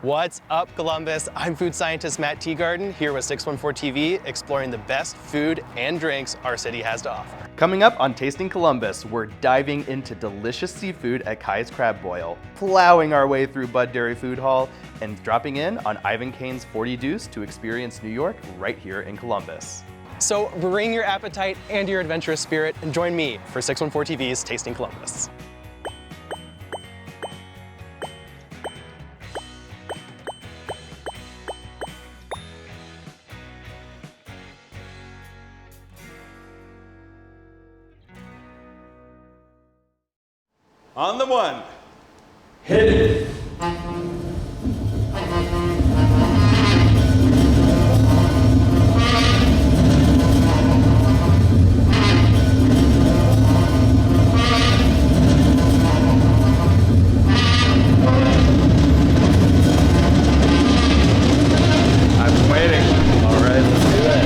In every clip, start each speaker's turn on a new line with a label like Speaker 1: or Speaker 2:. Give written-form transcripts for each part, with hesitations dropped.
Speaker 1: What's up, Columbus? I'm food scientist Matt Teagarden here with 614 TV, exploring the best food and drinks our city has to offer. Coming up on Tasting Columbus, we're diving into delicious seafood at Kai's Crab Boil, plowing our way through Bud Dairy Food Hall, and dropping in on Ivan Kane's 40 Deuce to experience New York right here in Columbus. So bring your appetite and your adventurous spirit and join me for 614 TV's Tasting Columbus.
Speaker 2: On the one.
Speaker 3: Hit it.
Speaker 2: I've been waiting. All right, let's do that.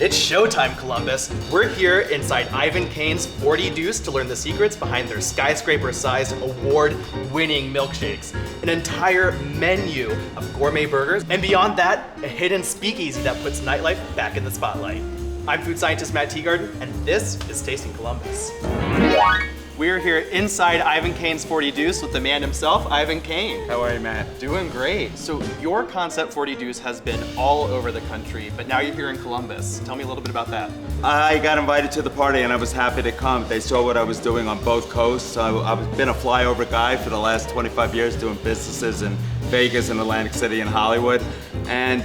Speaker 1: It's showtime, Columbus. We're here inside Ivan Kane's 40 Deuce to learn the secrets behind their skyscraper-sized, award-winning milkshakes. An entire menu of gourmet burgers, and beyond that, a hidden speakeasy that puts nightlife back in the spotlight. I'm food scientist Matt Teagarden, and this is Tasting Columbus. We're here inside Ivan Kane's 40 Deuce with the man himself, Ivan Kane.
Speaker 2: How are you, Matt?
Speaker 1: Doing great. So your concept 40 Deuce has been all over the country, but now you're here in Columbus. Tell me a little bit about that.
Speaker 2: I got invited to the party and I was happy to come. They saw what I was doing on both coasts. I've been a flyover guy for the last 25 years doing businesses in Vegas and Atlantic City and Hollywood. And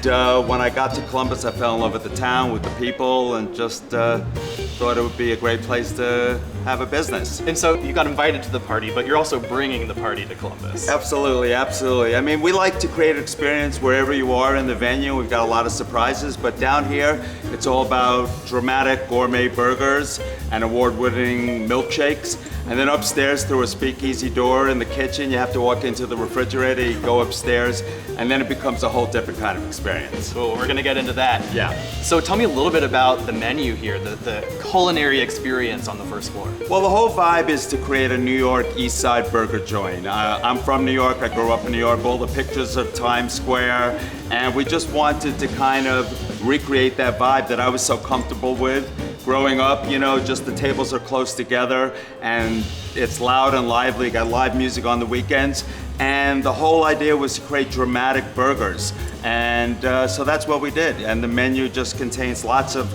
Speaker 2: when I got to Columbus, I fell in love with the town, with the people, and just thought it would be a great place to have a business.
Speaker 1: And so you got invited to the party, but you're also bringing the party to Columbus.
Speaker 2: Absolutely, absolutely. I mean, we like to create an experience wherever you are in the venue. We've got a lot of surprises, but down here, it's all about dramatic gourmet burgers and award-winning milkshakes. And then upstairs through a speakeasy door in the kitchen, you have to walk into the refrigerator, you go upstairs, and then it becomes a whole different kind of experience.
Speaker 1: Cool, we're gonna get into that.
Speaker 2: Yeah.
Speaker 1: So tell me a little bit about the menu here, the culinary experience on the first floor.
Speaker 2: Well, the whole vibe is to create a New York East Side burger joint. I'm from New York, I grew up in New York, all the pictures of Times Square, and we just wanted to kind of recreate that vibe that I was so comfortable with. Growing up, you know, just the tables are close together and it's loud and lively, got live music on the weekends. And the whole idea was to create dramatic burgers. And so that's what we did. And the menu just contains lots of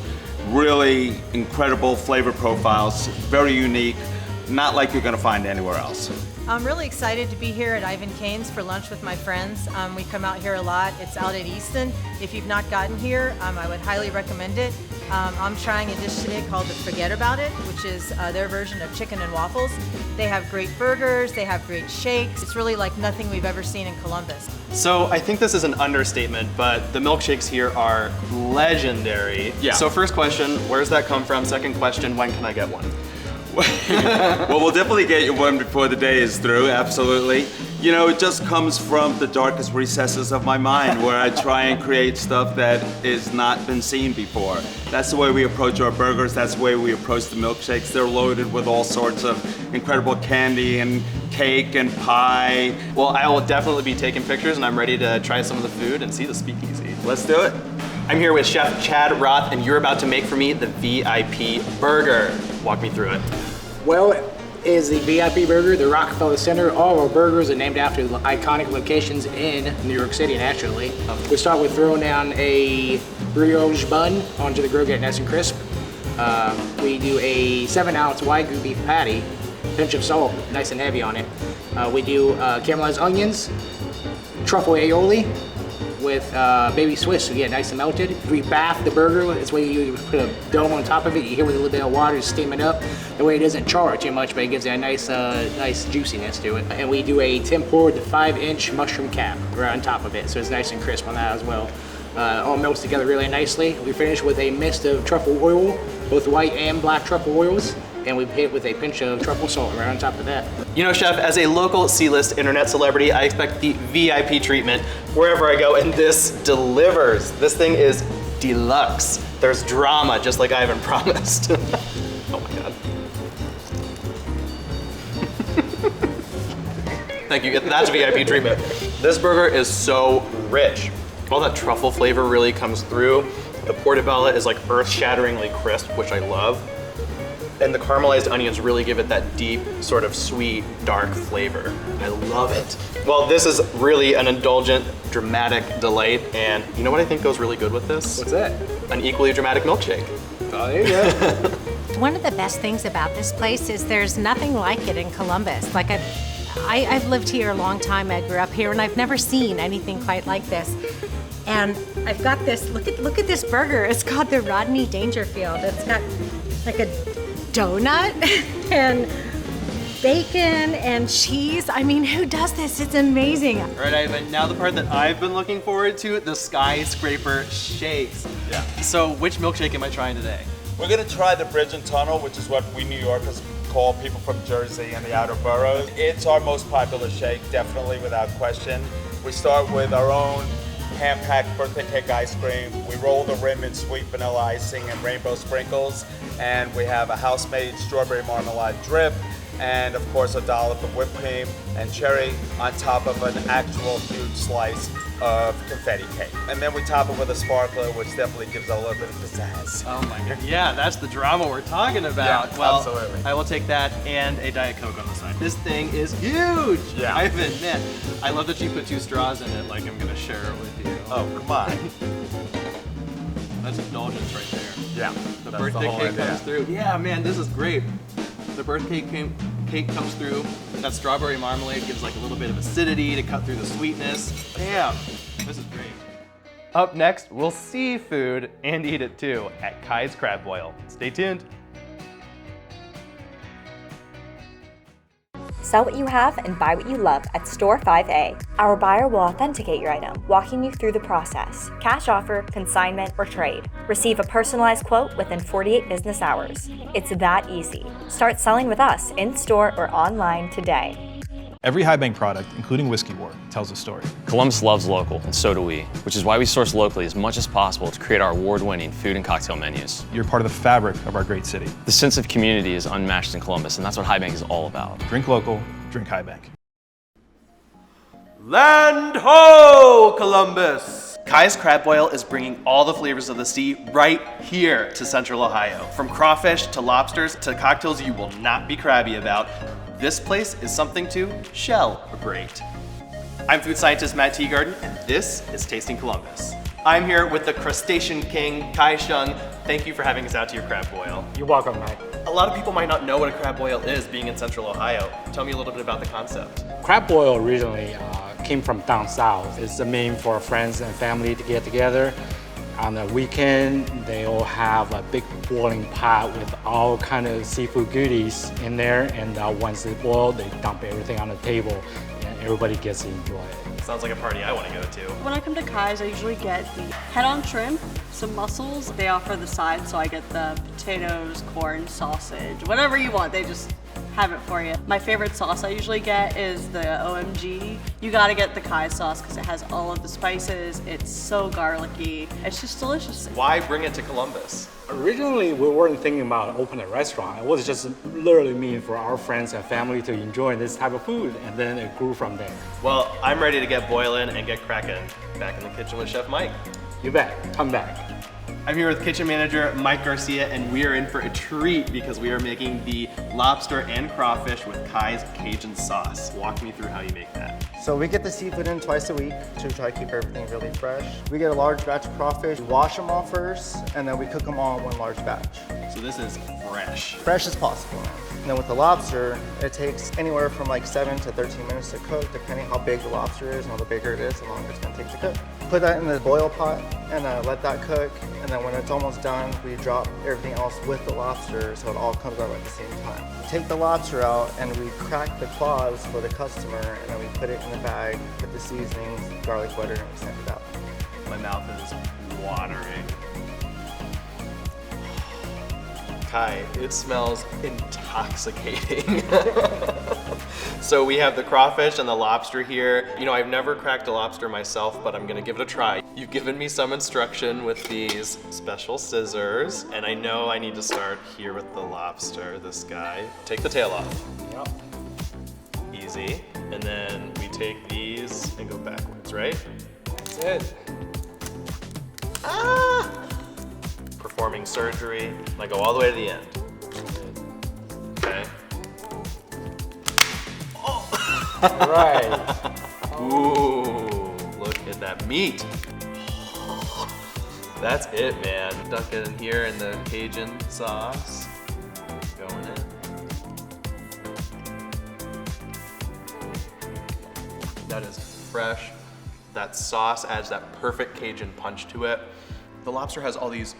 Speaker 2: really incredible flavor profiles, very unique, not like you're gonna find anywhere else.
Speaker 4: I'm really excited to be here at Ivan Kane's for lunch with my friends. We come out here a lot. It's out at Easton. If you've not gotten here, I would highly recommend it. I'm trying a dish today called the Forget About It, which is their version of chicken and waffles. They have great burgers, they have great shakes. It's really like nothing we've ever seen in Columbus.
Speaker 1: So I think this is an understatement, but the milkshakes here are legendary.
Speaker 2: Yeah.
Speaker 1: So first question, where's that come from? Second question, when can I get one?
Speaker 2: Well, we'll definitely get you one before the day is through, absolutely. You know, it just comes from the darkest recesses of my mind where I try and create stuff that has not been seen before. That's the way we approach our burgers, that's the way we approach the milkshakes. They're loaded with all sorts of incredible candy and cake and pie.
Speaker 1: Well, I will definitely be taking pictures and I'm ready to try some of the food and see the speakeasy.
Speaker 2: Let's do it.
Speaker 1: I'm here with Chef Chad Roth and you're about to make for me the VIP burger. Walk me through it.
Speaker 5: Well, is the VIP burger, the Rockefeller Center. All of our burgers are named after iconic locations in New York City, naturally. We start with throwing down a brioche bun onto the grill, getting nice and crisp. We do a 7-ounce Wagyu beef patty, pinch of salt, nice and heavy on it. We do caramelized onions, truffle aioli with baby Swiss, so get nice and melted. We bath the burger. That's why you put a dome on top of it. You heat with a little bit of water, steam it up. That way it doesn't char too much, but it gives it a nice, nice juiciness to it. And we do a tempura with a 5-inch mushroom cap right on top of it, so it's nice and crisp on that as well. All melts together really nicely. We finish with a mist of truffle oil, both white and black truffle oils, and we hit with a pinch of truffle salt right on top of that.
Speaker 1: You know, Chef, as a local C-list internet celebrity, I expect the VIP treatment wherever I go, and this delivers. This thing is deluxe. There's drama, just like Ivan promised. Oh my God. Thank you, that's VIP treatment. This burger is so rich. All that truffle flavor really comes through. The portobello is like earth-shatteringly crisp, which I love. And the caramelized onions really give it that deep, sort of sweet, dark flavor. I love it. Well, this is really an indulgent, dramatic delight. And you know what I think goes really good with this?
Speaker 5: What's that?
Speaker 1: An equally dramatic milkshake.
Speaker 5: Oh, there you go.
Speaker 6: One of the best things about this place is there's nothing like it in Columbus. Like I've lived here a long time. I grew up here, and I've never seen anything quite like this. And I've got this. Look at this burger. It's called the Rodney Dangerfield. It's got like a donut and bacon and cheese. I mean, who does this? It's amazing.
Speaker 1: All right, Ivan, now the part that I've been looking forward to, the skyscraper shakes.
Speaker 2: Yeah.
Speaker 1: So which milkshake am I trying today?
Speaker 2: We're gonna try the Bridge and Tunnel, which is what we New Yorkers call people from Jersey and the outer boroughs. It's our most popular shake, definitely, without question. We start with our own hand-packed birthday cake ice cream. We roll the rim in sweet vanilla icing and rainbow sprinkles, and we have a house-made strawberry marmalade drip, and of course a dollop of whipped cream and cherry on top of an actual huge slice of confetti cake. And then we top it with a sparkler, which definitely gives it a little bit of pizzazz.
Speaker 1: Oh my God, yeah, that's the drama we're talking about.
Speaker 2: Yeah,
Speaker 1: well,
Speaker 2: absolutely.
Speaker 1: I will take that and a Diet Coke on the side. This thing is huge.
Speaker 2: Yeah.
Speaker 1: Ivan, man, I love that you put 2 straws in it, like I'm gonna share it with you.
Speaker 2: Oh, come on.
Speaker 1: That's indulgence right there.
Speaker 2: Yeah,
Speaker 1: The
Speaker 2: that's
Speaker 1: birthday
Speaker 2: whole
Speaker 1: cake
Speaker 2: idea.
Speaker 1: comes through. Yeah, man, this is great. The birthday cake comes through. That strawberry marmalade gives like a little bit of acidity to cut through the sweetness. Damn, this is great. Up next, we'll see food and eat it too at Kai's Crab Boil. Stay tuned.
Speaker 7: Sell what you have and buy what you love at Store 5A. Our buyer will authenticate your item, walking you through the process. Cash offer, consignment, or trade. Receive a personalized quote within 48 business hours. It's that easy. Start selling with us in-store or online today.
Speaker 3: Every High Bank product, including Whiskey Wart, tells a story.
Speaker 8: Columbus loves local, and so do we, which is why we source locally as much as possible to create our award-winning food and cocktail menus.
Speaker 3: You're part of the fabric of our great city.
Speaker 8: The sense of community is unmatched in Columbus, and that's what High Bank is all about.
Speaker 3: Drink local, drink High Bank.
Speaker 1: Land ho, Columbus! Kai's Crab Boil is bringing all the flavors of the sea right here to Central Ohio. From crawfish to lobsters to cocktails you will not be crabby about, this place is something to celebrate. I'm food scientist Matt Teagarden, and this is Tasting Columbus. I'm here with the crustacean king, Kai Shung. Thank you for having us out to your crab boil.
Speaker 5: You're welcome, Mike.
Speaker 1: A lot of people might not know what a crab boil is, being in Central Ohio. Tell me a little bit about the concept.
Speaker 9: Crab boil originally came from down south. It's the main for friends and family to get together. On the weekend, they all have a big boiling pot with all kind of seafood goodies in there, and once they boil, they dump everything on the table, and everybody gets to enjoy it.
Speaker 1: Sounds like a party I want to go to.
Speaker 10: When I come to Kai's, I usually get the head-on shrimp, some mussels. They offer the side, so I get the potatoes, corn, sausage, whatever you want. They just have it for you. My favorite sauce I usually get is the OMG. You gotta get the Kai sauce because it has all of the spices. It's so garlicky. It's just delicious.
Speaker 1: Why bring it to Columbus?
Speaker 9: Originally, we weren't thinking about opening a restaurant. It was just literally mean for our friends and family to enjoy this type of food, and then it grew from there.
Speaker 1: Well, I'm ready to get boiling and get cracking. Back in the kitchen with Chef Mike.
Speaker 9: You bet. Come back.
Speaker 1: I'm here with kitchen manager Mike Garcia, and we are in for a treat because we are making the lobster and crawfish with Kai's Cajun sauce. Walk me through how you make that.
Speaker 11: So we get the seafood in twice a week to try to keep everything really fresh. We get a large batch of crawfish, wash them all first, and then we cook them all in one large batch.
Speaker 1: So this is fresh.
Speaker 11: Fresh as possible. And then with the lobster, it takes anywhere from like 7 to 13 minutes to cook, depending how big the lobster is, and the bigger it is, the longer it's gonna take to cook. Put that in the boil pot and let that cook. And then when it's almost done, we drop everything else with the lobster so it all comes out at the same time. Take the lobster out and we crack the claws for the customer, and then we put it in the bag with the seasonings, garlic butter, and we send it out.
Speaker 1: My mouth is watering. Kai, it smells intoxicating. So we have the crawfish and the lobster here. You know, I've never cracked a lobster myself, but I'm gonna give it a try. You've given me some instruction with these special scissors, and I know I need to start here with the lobster, this guy. Take the tail off.
Speaker 5: Yep.
Speaker 1: Easy. And then we take these and go backwards, right?
Speaker 5: That's it.
Speaker 1: Ah! Performing surgery. I go all the way to the end. Okay.
Speaker 5: Right.
Speaker 1: Ooh, look at that meat. That's it, man. Duck it in here in the Cajun sauce. Going in. That is fresh. That sauce adds that perfect Cajun punch to it. The lobster has all these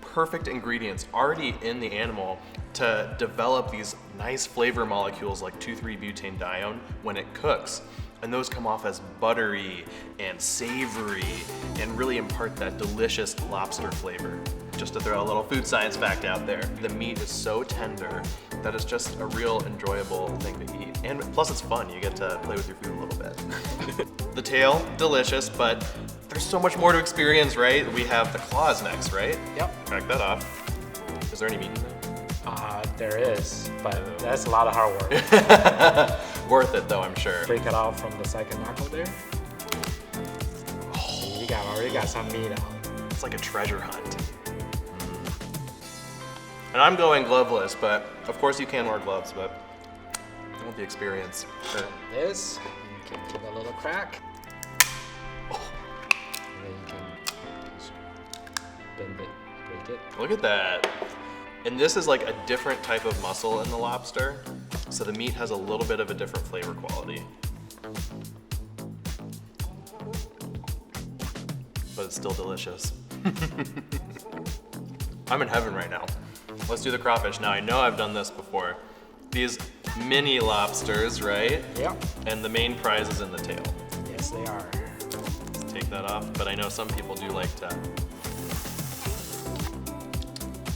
Speaker 1: perfect ingredients already in the animal to develop these nice flavor molecules like 2,3-butane-dione when it cooks. And those come off as buttery and savory and really impart that delicious lobster flavor. Just to throw a little food science fact out there, the meat is so tender that it's just a real enjoyable thing to eat. And plus it's fun, you get to play with your food a little bit. The tail, delicious, but there's so much more to experience, right? We have the claws next, right?
Speaker 5: Yep.
Speaker 1: Crack that off. Is there any meat in there?
Speaker 5: There is, but that's a lot of hard work.
Speaker 1: Worth it though, I'm sure.
Speaker 5: Break it off from the second knuckle there. Oh, you already got some meat out.
Speaker 1: It's like a treasure hunt. And I'm going gloveless, but of course you can wear gloves, but I want the experience. Sure.
Speaker 5: This, you can give it a little crack. And then you can just bend it, break it.
Speaker 1: Look at that. And this is like a different type of muscle in the lobster, so the meat has a little bit of a different flavor quality. But it's still delicious. I'm in heaven right now. Let's do the crawfish. Now I know I've done this before. These mini lobsters, right?
Speaker 5: Yep.
Speaker 1: And the main prize is in the tail.
Speaker 5: Yes, they are.
Speaker 1: Let's take that off, but I know some people do like to.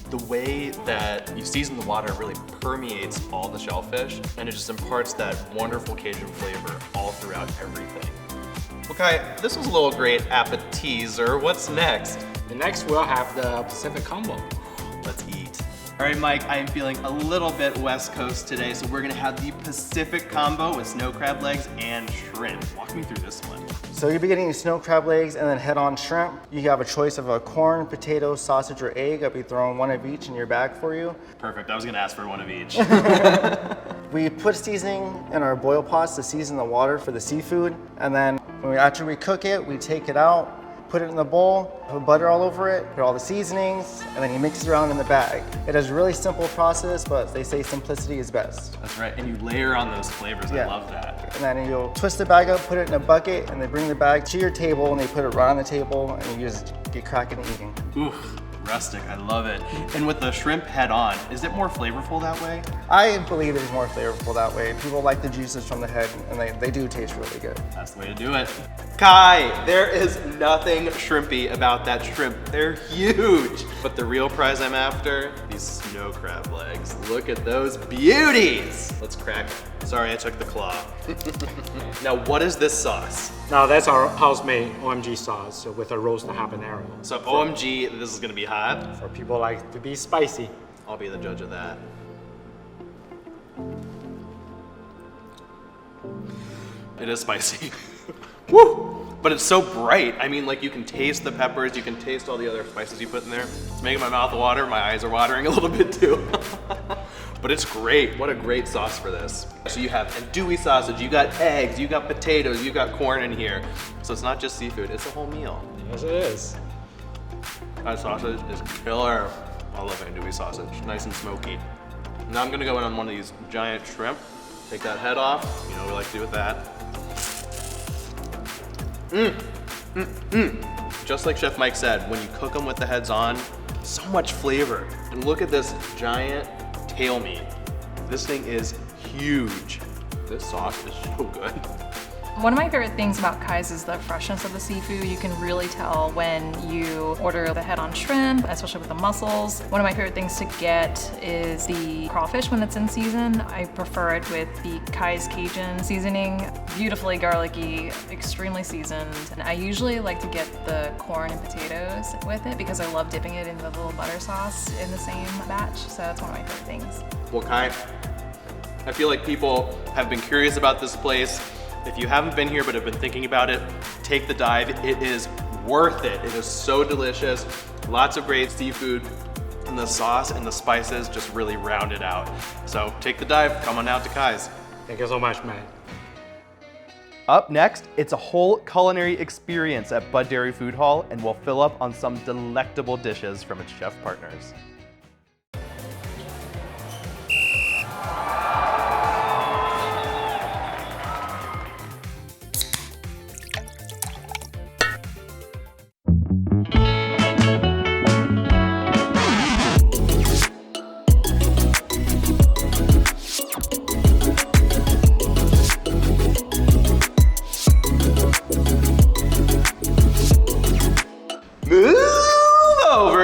Speaker 1: The way that you season the water really permeates all the shellfish, and it just imparts that wonderful Cajun flavor all throughout everything. Okay, this was a little great appetizer. What's next?
Speaker 5: The next we'll have the Pacific combo.
Speaker 1: Let's eat. All right, Mike, I am feeling a little bit West Coast today, so we're gonna have the Pacific combo with snow crab legs and shrimp. Walk me through this one.
Speaker 11: So you'll be getting snow crab legs and then head-on shrimp. You have a choice of a corn, potato, sausage, or egg. I'll be throwing one of each in your bag for you.
Speaker 1: Perfect, I was gonna ask for one of each.
Speaker 11: We put seasoning in our boil pots to season the water for the seafood, and then after we cook it, we take it out, put it in the bowl, put butter all over it, put all the seasonings, and then you mix it around in the bag. It is a really simple process, but they say simplicity is best.
Speaker 1: That's right, and you layer on those flavors.
Speaker 11: Yeah.
Speaker 1: I love that.
Speaker 11: And then you'll twist the bag up, put it in a bucket, and they bring the bag to your table, and they put it right on the table, and you just get cracking and eating.
Speaker 1: Ooh, rustic, I love it. And with the shrimp head on, is it more flavorful that way?
Speaker 11: I believe it is more flavorful that way. People like the juices from the head, and they do taste really good.
Speaker 1: That's the way to do it. Kai, there is nothing shrimpy about that shrimp. They're huge. But the real prize I'm after, these snow crab legs. Look at those beauties. Let's crack it. Sorry, I took the claw. Now, what is this sauce?
Speaker 9: Now that's our house-made OMG sauce with a roasted habanero.
Speaker 1: So OMG, this is gonna be hot.
Speaker 9: For people like to be spicy.
Speaker 1: I'll be the judge of that. It is spicy. Woo! but it's so bright. I mean, like you can taste the peppers, you can taste all the other spices you put in there. It's making my mouth water, my eyes are watering a little bit too. But it's great, what a great sauce for this. So you have andouille sausage, you got eggs, you got potatoes, you got corn in here. So it's not just seafood, it's a whole meal.
Speaker 9: Yes, it is.
Speaker 1: That sausage is killer. I love andouille sausage, nice and smoky. Now I'm gonna go in on one of these giant shrimp, take that head off, you know what we like to do with that. Just like Chef Mike said, when you cook them with the heads on, so much flavor. And look at this giant tail meat. This thing is huge. This sauce is so good.
Speaker 12: One of my favorite things about Kai's is the freshness of the seafood. You can really tell when you order the head-on shrimp, especially with the mussels. One of my favorite things to get is the crawfish when it's in season. I prefer it with the Kai's Cajun seasoning. Beautifully garlicky, extremely seasoned. And I usually like to get the corn and potatoes with it because I love dipping it in the little butter sauce in the same batch. So that's one of my favorite things.
Speaker 1: Well, Kai, I feel like people have been curious about this place. If you haven't been here but have been thinking about it, take the dive. It is worth it. It is so delicious. Lots of great seafood, and the sauce and the spices just really round it out. So take the dive, come on out to Kai's.
Speaker 9: Thank you so much, man.
Speaker 1: Up next, it's a whole culinary experience at Bud Dairy Food Hall, and we'll fill up on some delectable dishes from its chef partners.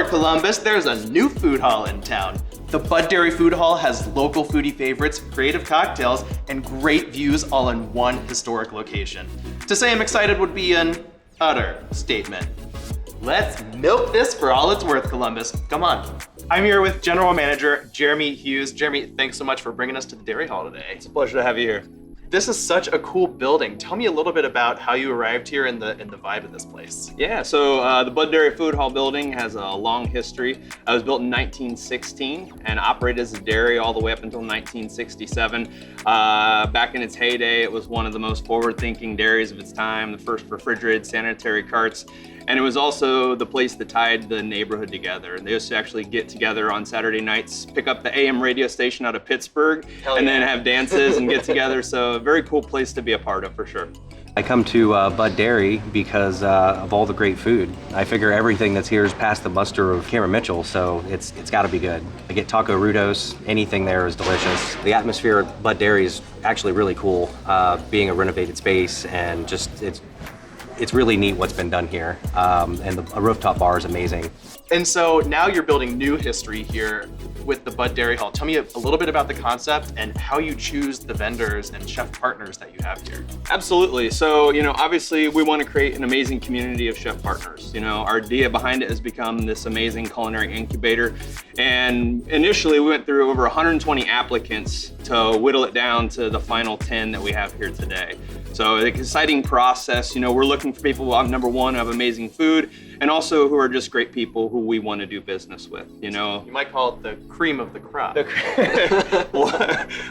Speaker 1: Columbus, there's a new food hall in town. The Bud Dairy Food Hall has local foodie favorites, creative cocktails, and great views all in one historic location. To say I'm excited would be an utter statement. Let's milk this for all it's worth, Columbus. Come on. I'm here with General Manager Jeremy Hughes. Jeremy, thanks so much for bringing us to the Dairy Hall today.
Speaker 13: It's a pleasure to have you here.
Speaker 1: This is such a cool building. Tell me a little bit about how you arrived here and the vibe of this place.
Speaker 13: Yeah, so the Bud Dairy Food Hall building has a long history. It was built in 1916 and operated as a dairy all the way up until 1967. Back in its heyday, it was one of the most forward-thinking dairies of its time, the first refrigerated sanitary carts. And it was also the place that tied the neighborhood together. They used to actually get together on Saturday nights, pick up the AM radio station out of Pittsburgh, and then have dances and get together. So a very cool place to be a part of, for sure.
Speaker 14: I come to Bud Dairy because of all the great food. I figure everything that's here is past the muster of Cameron Mitchell, so it's got to be good. I get taco rudos, anything there is delicious. The atmosphere at Bud Dairy is actually really cool, being a renovated space, and just it's really neat what's been done here. And a rooftop bar is amazing.
Speaker 1: And so now you're building new history here with the Bud Dairy Hall. Tell me a little bit about the concept and how you choose the vendors and chef partners that you have here.
Speaker 13: Absolutely. So, obviously we want to create an amazing community of chef partners. Our idea behind it has become this amazing culinary incubator. And initially we went through over 120 applicants to whittle it down to the final 10 that we have here today. So an exciting process. We're looking for people who, number one, have amazing food, and also who are just great people who we want to do business with. You
Speaker 1: might call it the cream of the crop.
Speaker 13: Well,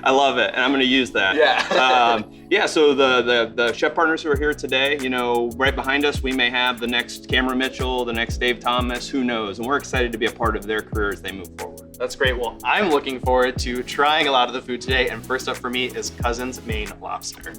Speaker 13: I love it, and I'm going to use that. Yeah. So the chef partners who are here today, right behind us, we may have the next Cameron Mitchell, the next Dave Thomas, who knows? And we're excited to be a part of their career as they move forward.
Speaker 1: That's great. Well, I'm looking forward to trying a lot of the food today, and first up for me is Cousins Maine Lobster.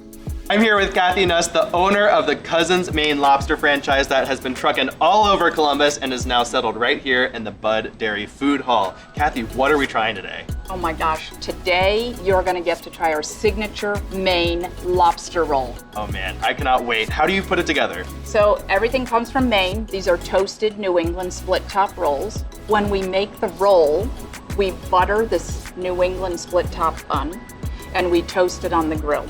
Speaker 1: I'm here with Kathy Nuss, the owner of the Cousins Maine Lobster franchise that has been trucking all over Columbus and is now settled right here in the Bud Dairy Food Hall. Kathy, what are we trying today?
Speaker 15: Oh my gosh, today you're gonna get to try our signature Maine lobster roll.
Speaker 1: Oh man, I cannot wait. How do you put it together?
Speaker 15: So everything comes from Maine. These are toasted New England split top rolls. When we make the roll, we butter this New England split top bun and we toast it on the grill.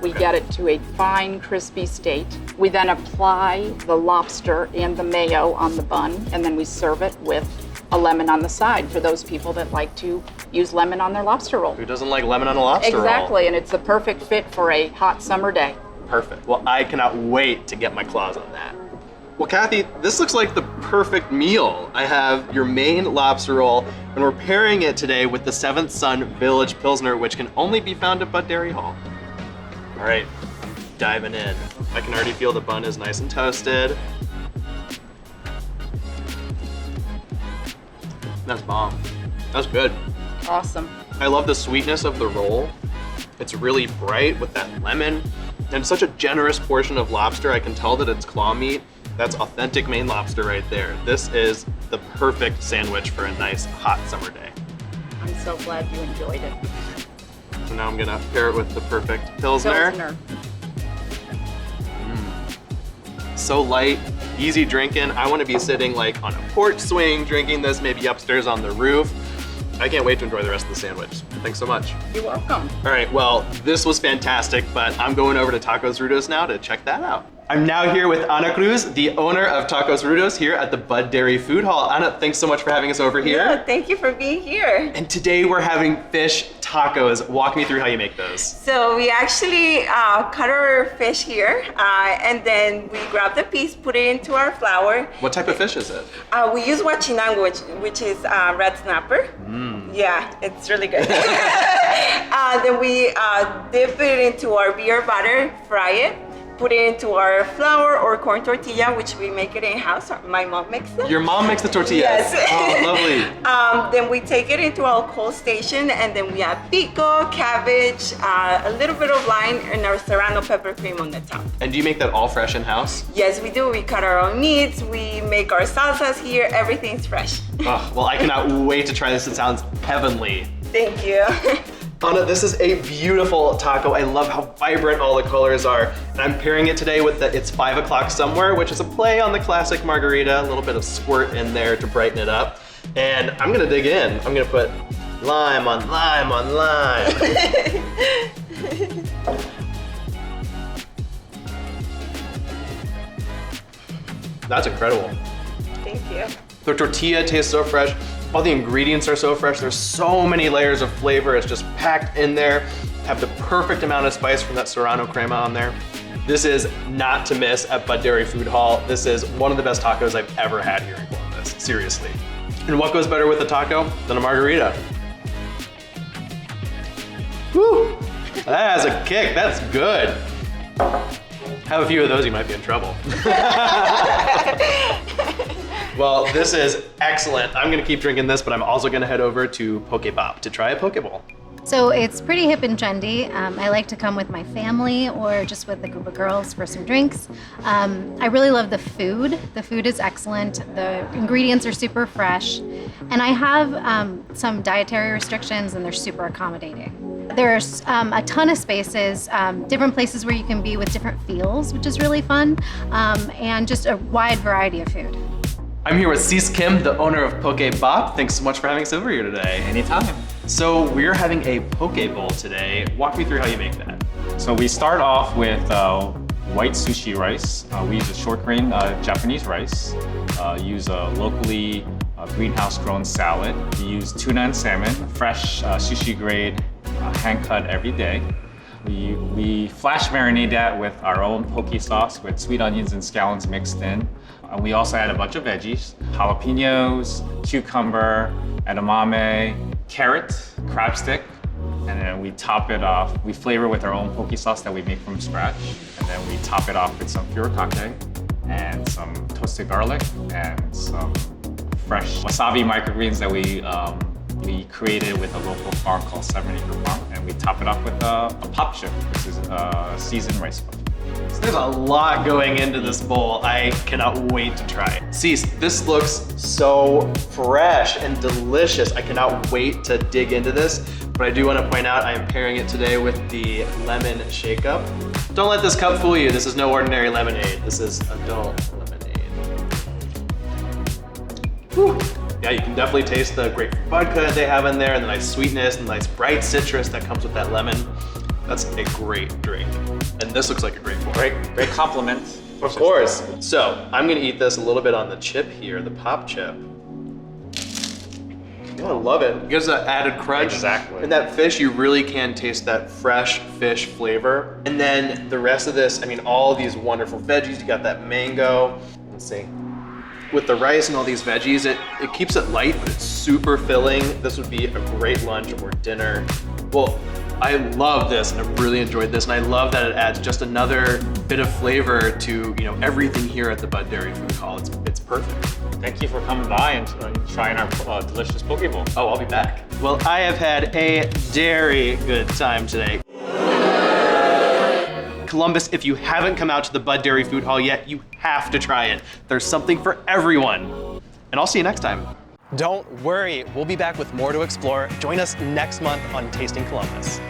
Speaker 15: We get it to a fine, crispy state. We then apply the lobster and the mayo on the bun, and then we serve it with a lemon on the side for those people that like to use lemon on their lobster roll.
Speaker 1: Who doesn't like lemon on a lobster roll?
Speaker 15: Exactly, and it's the perfect fit for a hot summer day.
Speaker 1: Perfect. Well, I cannot wait to get my claws on that. Well, Kathy, this looks like the perfect meal. I have your main lobster roll, and we're pairing it today with the Seventh Son Village Pilsner, which can only be found at Bud Dairy Hall. All right, diving in. I can already feel the bun is nice and toasted. That's bomb. That's good.
Speaker 15: Awesome.
Speaker 1: I love the sweetness of the roll. It's really bright with that lemon, and such a generous portion of lobster. I can tell that it's claw meat. That's authentic Maine lobster right there. This is the perfect sandwich for a nice hot summer day.
Speaker 15: I'm so glad you enjoyed it.
Speaker 1: So now I'm gonna pair it with the perfect Pilsner. So light, easy drinking. I wanna be sitting like on a porch swing, drinking this, maybe upstairs on the roof. I can't wait to enjoy the rest of the sandwich. Thanks so much.
Speaker 15: You're welcome.
Speaker 1: All right, well, this was fantastic, but I'm going over to Tacos Rudos now to check that out. I'm now here with Ana Cruz, the owner of Tacos Rudos here at the Bud Dairy Food Hall. Ana, thanks so much for having us over here.
Speaker 16: Yeah, thank you for being here.
Speaker 1: And today we're having fish tacos. Walk me through how you make those.
Speaker 16: So we actually cut our fish here, and then we grab the piece, put it into our flour.
Speaker 1: What type of fish is it?
Speaker 16: We use huachinango, which is red snapper. Yeah, it's really good. Then we dip it into our beer butter, fry it, put it into our flour or corn tortilla, which we make it in-house. My mom makes them.
Speaker 1: Your mom makes the tortillas?
Speaker 16: Yes.
Speaker 1: Oh, lovely.
Speaker 16: Then we take it into our cold station, and then we add pico, cabbage, a little bit of lime, and our serrano pepper cream on the top.
Speaker 1: And do you make that all fresh in-house?
Speaker 16: Yes, we do. We cut our own meats, we make our salsas here, everything's fresh.
Speaker 1: Oh, well, I cannot wait to try this. It sounds heavenly.
Speaker 16: Thank you.
Speaker 1: Ana, this is a beautiful taco. I love how vibrant all the colors are. And I'm pairing it today with the It's 5 O'Clock Somewhere, which is a play on the classic margarita, a little bit of squirt in there to brighten it up. And I'm gonna dig in. I'm gonna put lime on lime on lime. That's incredible.
Speaker 16: Thank you.
Speaker 1: The tortilla tastes so fresh. All the ingredients are so fresh. There's so many layers of flavor. It's just packed in there. Have the perfect amount of spice from that serrano crema on there. This is not to miss at Bud Dairy Food Hall. This is one of the best tacos I've ever had here in Columbus, seriously. And what goes better with a taco than a margarita? Woo! That has a kick, that's good. Have a few of those, you might be in trouble. Well, this is excellent. I'm gonna keep drinking this, but I'm also gonna head over to Poke Bop to try a poke bowl.
Speaker 6: So it's pretty hip and trendy. I like to come with my family or just with a group of girls for some drinks. I really love the food. The food is excellent. The ingredients are super fresh. And I have some dietary restrictions, and they're super accommodating. There's a ton of spaces, different places where you can be with different feels, which is really fun, and just a wide variety of food.
Speaker 1: I'm here with Sis Kim, the owner of Poke Bop. Thanks so much for having us over here today.
Speaker 17: Anytime.
Speaker 1: So we're having a poke bowl today. Walk me through how you make that.
Speaker 17: So we start off with white sushi rice. We use a short grain Japanese rice. Use a locally greenhouse grown salad. We use tuna and salmon, fresh sushi grade, hand cut every day. We flash marinate that with our own poke sauce with sweet onions and scallions mixed in. We also add a bunch of veggies, jalapenos, cucumber, edamame, carrot, crab stick, and then we top it off. We flavor with our own poke sauce that we make from scratch, and then we top it off with some furikake and some toasted garlic and some fresh wasabi microgreens that we created with a local farm called 7 Acre Farm, and we top it off with a pop chip, which is a seasoned rice puff.
Speaker 1: So there's a lot going into this bowl. I cannot wait to try it. Sis, this looks so fresh and delicious. I cannot wait to dig into this, but I do want to point out I am pairing it today with the lemon shake up. Don't let this cup fool you. This is no ordinary lemonade. This is adult lemonade. Whew. Yeah, you can definitely taste the grapefruit vodka they have in there, and the nice sweetness and the nice bright citrus that comes with that lemon. That's a great drink. And this looks like a great one.
Speaker 17: Great compliment.
Speaker 1: Of course. So I'm gonna eat this a little bit on the chip here, the pop chip. I love it. It gives that added crunch.
Speaker 17: Exactly.
Speaker 1: And that fish, you really can taste that fresh fish flavor. And then the rest of this, I mean, all these wonderful veggies. You got that mango. Let's see. With the rice and all these veggies, it keeps it light, but it's super filling. This would be a great lunch or dinner. Well, I love this and I've really enjoyed this, and I love that it adds just another bit of flavor to everything here at the Bud Dairy Food Hall. It's perfect.
Speaker 17: Thank you for coming by and trying our delicious poke bowl.
Speaker 1: Oh, I'll be back. Well, I have had a very good time today. Columbus, if you haven't come out to the Bud Dairy Food Hall yet, you have to try it. There's something for everyone. And I'll see you next time. Don't worry, we'll be back with more to explore. Join us next month on Tasting Columbus.